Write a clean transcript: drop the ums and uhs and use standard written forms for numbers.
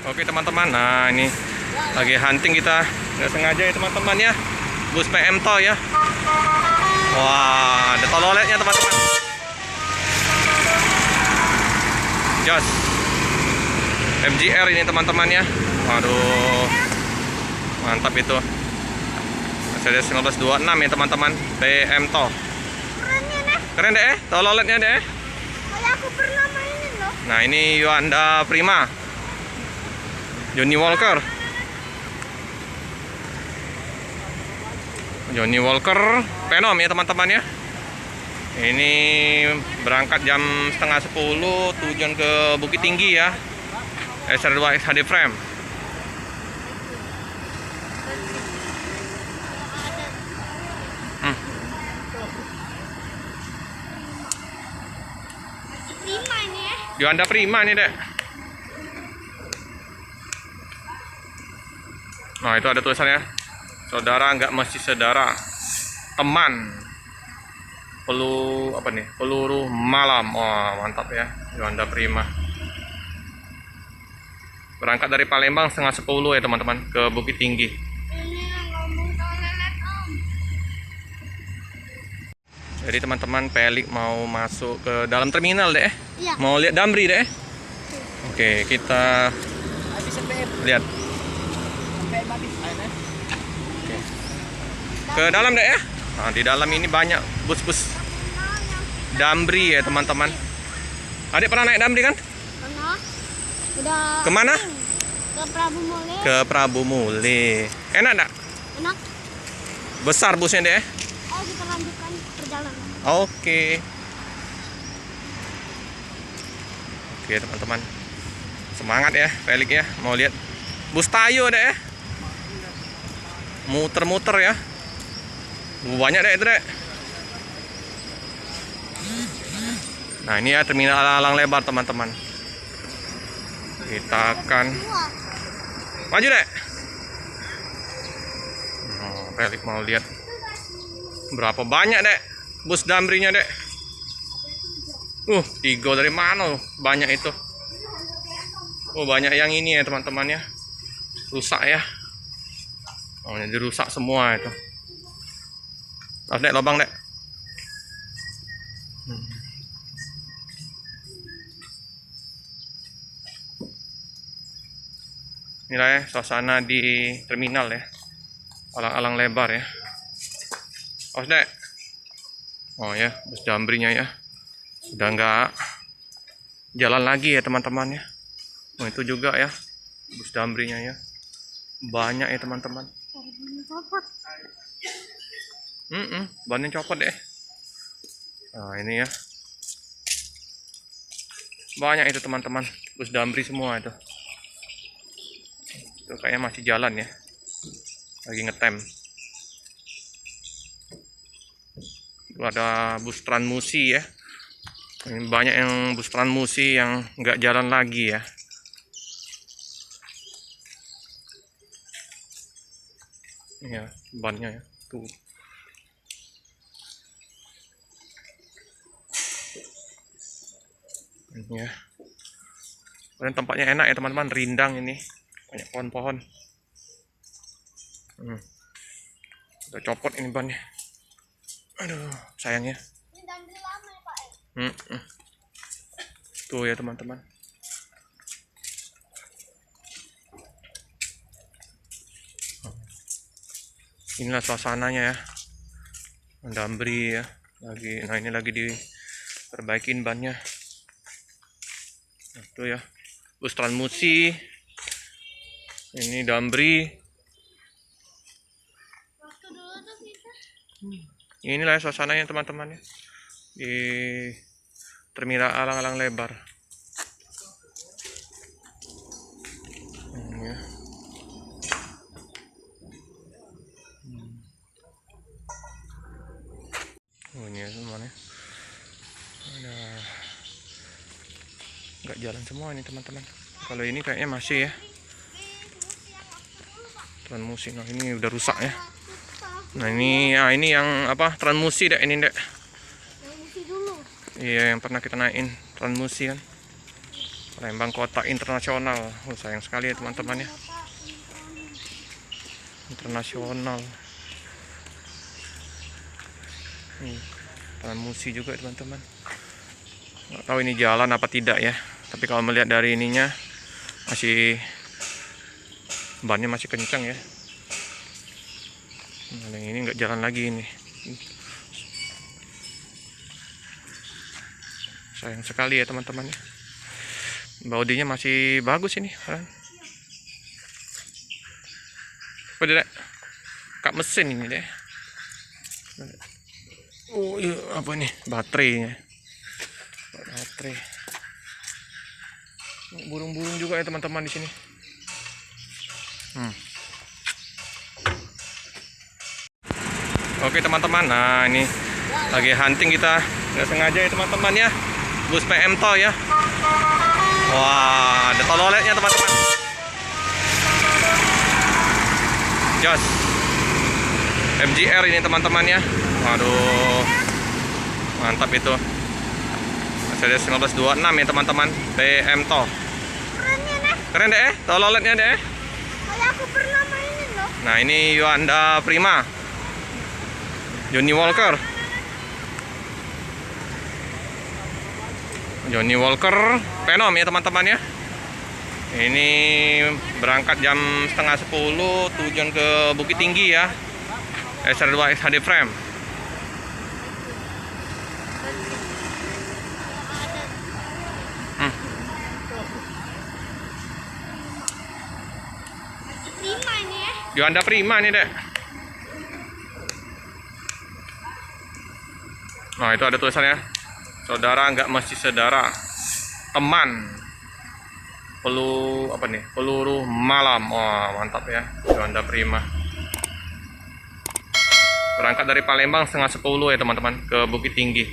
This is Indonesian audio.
Oke teman-teman, nah ini lagi hunting kita, nggak sengaja ya teman-teman ya, bus PM Toh ya. Wah, ada tololetnya teman-teman. Jos MGR ini teman-teman ya. Waduh, mantap itu. Mercedes 1926 ya teman-teman, PM Toh. Keren deh, tololetnya deh. Kayak aku pernah mainin loh. Nah ini Hyundai Prima, Johnny Walker. Johnny Walker Venom ya teman-teman ya. Ini berangkat jam setengah 10 tujuan ke Bukit Tinggi ya. SR2 HD frame. Prima ini ya. Hyundai Prima nih dek. Nah itu ada tulisannya, saudara nggak mesti saudara, teman. Peluru malam. Wah mantap ya, Hyundai Prima. Berangkat dari Palembang setengah 10 ya teman-teman ke Bukit Tinggi. Ini yang ngomong toilet om. Jadi teman-teman, Pelik mau masuk ke dalam terminal deh. Iya. Mau lihat Damri deh. Oke, kita lihat. Oke. Ke dalam deh ya. Nah, di dalam ini banyak bus-bus Damri ya teman-teman. Adik pernah naik Damri kan? Karena udah. Kemana? Ke Prabu Mule. Ke Prabu Mule. Enak enggak? Enak. Besar busnya deh. Oh kita lanjutkan perjalanan. Oke. Oke teman-teman, semangat ya Pelik ya, mau lihat bus Tayo deh ya. Muter-muter ya. Banyak deh itu deh. Nah ini ya terminal Alang Lebar teman-teman. Kita akan maju deh. Oh, Pelik mau lihat berapa banyak deh bus Damrinya deh. 3 dari mana? Banyak itu. Banyak yang ini ya teman-teman ya. Rusak ya. Oh, jadi rusak semua itu. Awas dek, lubang dek. Inilah ya suasana di terminal ya. Alang-alang lebar ya. Awas dek. Oh ya, bus Damrinya ya. Udah nggak jalan lagi ya teman-teman ya. Oh itu juga ya bus Damrinya ya. Banyak ya teman-teman. Bannya copot deh. Nah ini ya. Banyak itu teman-teman. Bus Damri semua itu. Itu kayaknya masih jalan ya. Lagi ngetem. Itu ada bus Transmusi ya. Ini banyak yang bus Transmusi yang nggak jalan lagi ya. Ya, bannya ya. Tuh. Ini ya. Dan tempatnya enak ya teman-teman, rindang ini. Banyak pohon-pohon. Udah copot ini bannya. Aduh, sayangnya. Ini Damri lama ya Pak. Tuh ya teman-teman. Inilah suasananya ya. Damri ya. Nah ini lagi diperbaikin bannya. Nah, tuh ya. Bus Transmusi. Ini Damri. Waktu dulu tuh kita. Inilah suasananya teman-teman ya. Di terminal Alang-alang lebar. Ini ya. Ini ya semuanya. Ada nggak jalan semua ini teman-teman. Kalau ini kayaknya masih ya. Transmusi. Nah ini udah rusak ya. Nah ini yang apa, Transmusi dek ini dek. Yang musi dulu. Iya yang pernah kita naikin Transmusi kan. Palembang kota internasional. Sayang sekali ya teman-teman ya. Internasional. Taman Musi juga teman-teman. Nggak tahu ini jalan apa tidak ya. Tapi kalau melihat dari ininya masih bannya masih kencang ya. Nah, yang ini nggak jalan lagi ini. Sayang sekali ya teman-teman ya. Bodinya masih bagus ini. Apa deh? Kak mesin ini deh. Oh iya, apa nih? Baterainya. Baterai. Burung-burung juga ya teman-teman di sini. Oke teman-teman, nah ini lagi hunting kita, nggak sengaja ya teman-teman ya, bus PM Toh ya. Wah, ada tololetnya teman-teman. Jos MGR ini teman-teman ya. Waduh, mantap itu. Mercedes 1926 ya teman-teman, PM Toh. Keren deh, tololetnya deh. Kayak aku pernah mainin loh. Nah ini Yuanda Prima, Johnny Walker. Johnny Walker Venom ya teman-teman ya. Ini berangkat jam setengah 10 tujuan ke Bukit Tinggi ya. SR2 HD frame. Prima ini ya. Yuanda Prima nih dek. Nah itu ada tulisannya, saudara nggak mesti saudara, teman. Apa nih? Peluru malam. Wah mantap ya, Yuanda Prima. Berangkat dari Palembang setengah 10 ya teman-teman ke Bukit Tinggi.